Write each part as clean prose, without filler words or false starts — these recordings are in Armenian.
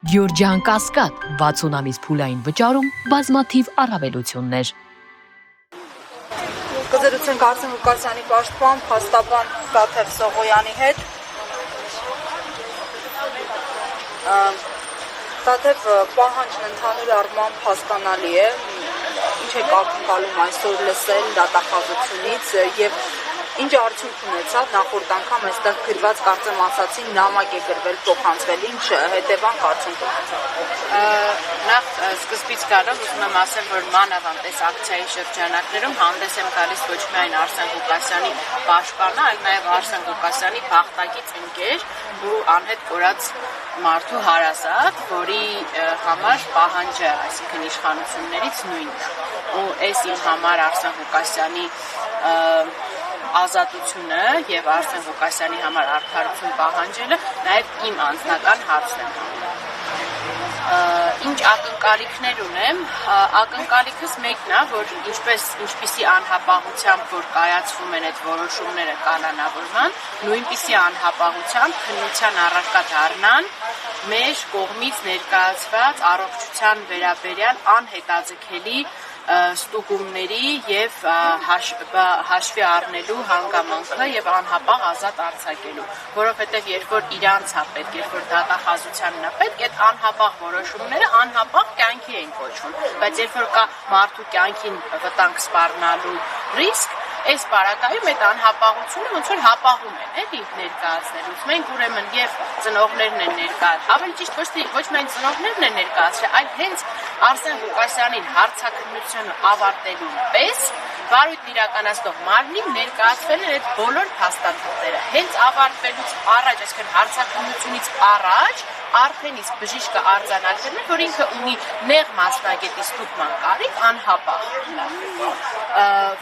Գյորջյան Կասկադ 60 ամիս փուլային վճարում բազմաթիվ առավելություններ։ Կզրուցենք Արսեն Ղուկասյանի պաշտպան, փաստաբան Տաթև Սողոյանի հետ։ Տաթև, պահանջն ընդհանուր առմամբ հասկանալի է, ինչ եք ակնկալում այսօր լսել դատախազությունից եւ ինչ արդյունք ունեցավ նախորդ անգամ այստեղ գրված կարծեմ ասացին նամակ է գրվել փոխանցվել, ինչ հետևանք արդյունք ունեցավ։ Նախ սկզբից գալով ուզում եմ ասել, որ մանավանդ այս ակցիայի շրջանակներում հանդես եմ գալիս ոչ միայն Արսեն Ղուկասյանի պաշտպանը, այլ նաև Արսեն Ղուկասյանի փախտակից ընկեր ու անհետ կորած մարդու հարազատ, որի համար պահանջը, այսինքն իշխանություններից նույնն է։ Ու այս իմ համար Արսեն Ղուկասյանի ազատությունը եւ Արսեն Ղուկասյանի համար արդարություն պահանջելը նաեւ իմ անձնական հարցն է։ Ինչ ակնկալիքներ ունեմ, ակնկալիքս մեկն է, որ ինչպիսի անհապաղությամբ, որ կայացվում են այդ որոշումները կանոնավորման, նույնպիսի անհապաղությամբ քննության առարկա դառնան մեր կողմից ներկայացված առողջության վերաբերյալ անհետաձգելի ստուգումների եւ հաշվի առնելու հանգամանքը եւ անհապաղ ազատ արձակելու, որովհետեւ երբ որ իրանց է պետք, երբ որ դատախազությանն է պետք, այդ անհապաղ որոշումները անհապաղ կյանքի են կոչվում, բայց երբ որ կա մարդու կյանքին վտանգ սպառնալու ռիսկ, այս բարակայում այդ անհապաղությունը ոնց որ հապաղում են, էլի ներկայացնելուց։ Մենք ուրեմն եւ ծնողներն են ներկայացրել, ավելի ճիշտ ոչ միայն ծնողներն են ներկայացրել, այլ հենց Արսեն Ղուկասյանին հարցաքննությունը ավարտելու պես վարույթն իրականացնող մարմնին ներկայացվել են այդ բոլոր փաստաթղթերը։ Հենց ավարտվելուց առաջ, այսինքն հարցաքննությունից առաջ արդեն իսկ բժիշկը արձանագրել է, որ ինքը ունի նեղ մասնագետի ստուգման կարիք անհապաղ։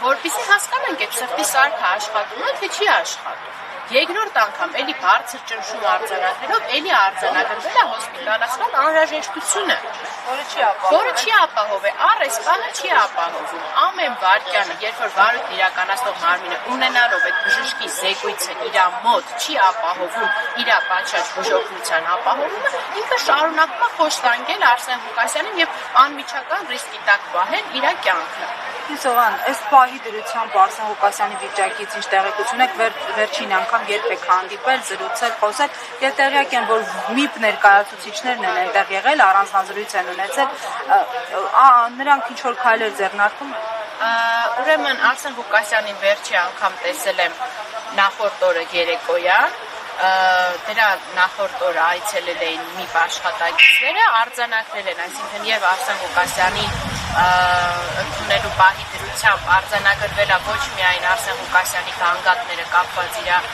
Որպեսզի հասկանանք այդ սրտի սարքը աշխատում է, թե չի աշխատում։ Երկրորդ անգամ էլի բարձր ճնշում արձանագրելով էլի արձանագրվել է հոսպիտալացման անհրաժեշտությունը, որը չի ապահով է, առ այս պահը չի ապահովում։ Ամեն վայրկյանը, երբ որ վարույթն իրականացնող մարմինը ունենալով այդ բժշկի զեկույցը իր մոտ չի ապահովում իր պատշաճ բուժօգնության ապահովումը, ինքը շարունակում է խոշտանգել Արսեն Ղուկասյանին եւ անմիջական ռիսկի տակ պահել իր կյանքը։ Սովան, այս պահի դրությամբ Արսեն Ղուկասյանի վիճակից ինչ տեղեկություն եք վերջին անգամ երբ եք հանդիպել, զրուցել, խոսել եւ տեղյակ են, որ ՄԻՊ ներկայացուցիչներն են այնտեղ եղել, առանձնազրույց են ունեցել, նրանք ինչ որ քայլեր ձեռնարկում։ Ուրեմն Արսեն Ղուկասյանին վերջի անգամ տեսել եմ նախորդ օրը երեկոյան, դրա նախորդ օրը այցելել էին ՄԻՊ աշխատակիցները, արձանագրել են, այսինքն եւ Արսեն Ղուկասյանի ընդունելու պահի դրությամբ արձանագրվել է ոչ միայն Արսեն Ղուկասյանի գանգատները կապված իր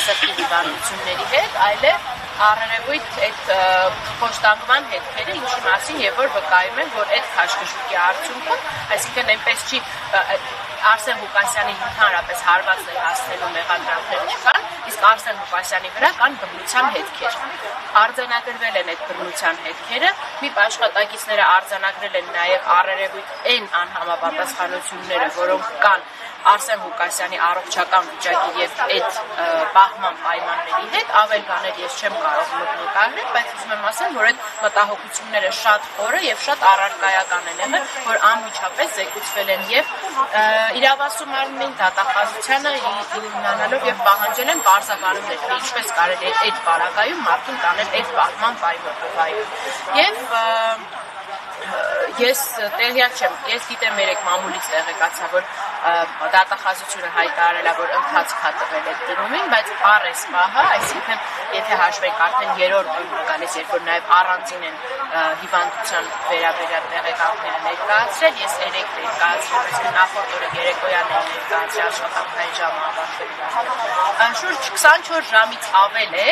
սրտի հիվանդությունների հետ, այլև առերևույթ այդ խոշտանգման հետքերը, ինչի մասին եւ որ վկայում են, որ այդ քաշքշուկի արդյունքում, այսինքն այնպես չի Արսեն Ղուկասյանին ընդհանրապես հարվածներ հասնելու մեղադրանքներ չկան, իսկ Արսեն Ղուկասյանի վրա կան բռնության հետքեր։ Արձանագրվել են այդ բռնության հետքերը, ՄԻՊ աշխատակիցները արձանագրել են նաև առերևույթ այն անհամապատասխանությունները, որոնք կան Արսեն Ղուկասյանի առողջական վիճակի եւ այդ պահման պայմանների հետ, ավել բաներ ես չեմ կարող նկարել, բայց ուզում եմ ասել, որ այդ մտահոգությունները շատ խորը եւ շատ առարկայական են եղել, որ անմիջապես զեկուցվել են եւ իրավասու մարմնին դատախազությանը իմանալով եւ պահանջել են բարձրաբանումներ, թե ինչպես կարելի է այդ բարակայում մարդուն տանել այդ պահման պայմաններում։ Եվ ես տեղյակ չեմ, ես գիտեմ երեք մամուլից տեղեկացա, որ դատախազությունը հայտարարել է, որ ընթացք է տվել այդ դրումին, բայց առ այս պահը, այսինքն եթե հաշվենք արդեն երրորդ օրն գալիս, երբ որ նաև առանձին են հիվանդության վերաբերյալ տեղեկանքները ներկայացրել, ես երեք ներկայացրել, այսինքն նախորդ օրը երեկոյան ներկայացրել աշխատանքային ժամը ավարտվել։ Շուրջ 24 ժամից ավել է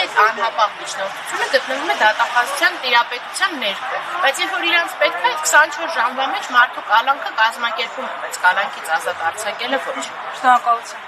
այդ անհապաղ միջնորդությունը գտնվում է դատախազության տիրապետության ներքո, բայց երբ որ իրանց պետք է 24 ժամվա մեջ մարդու կալանքը կազմակերպում, բայց կալանքից ազատ արձակելը ոչ։ Շնորհակալություն։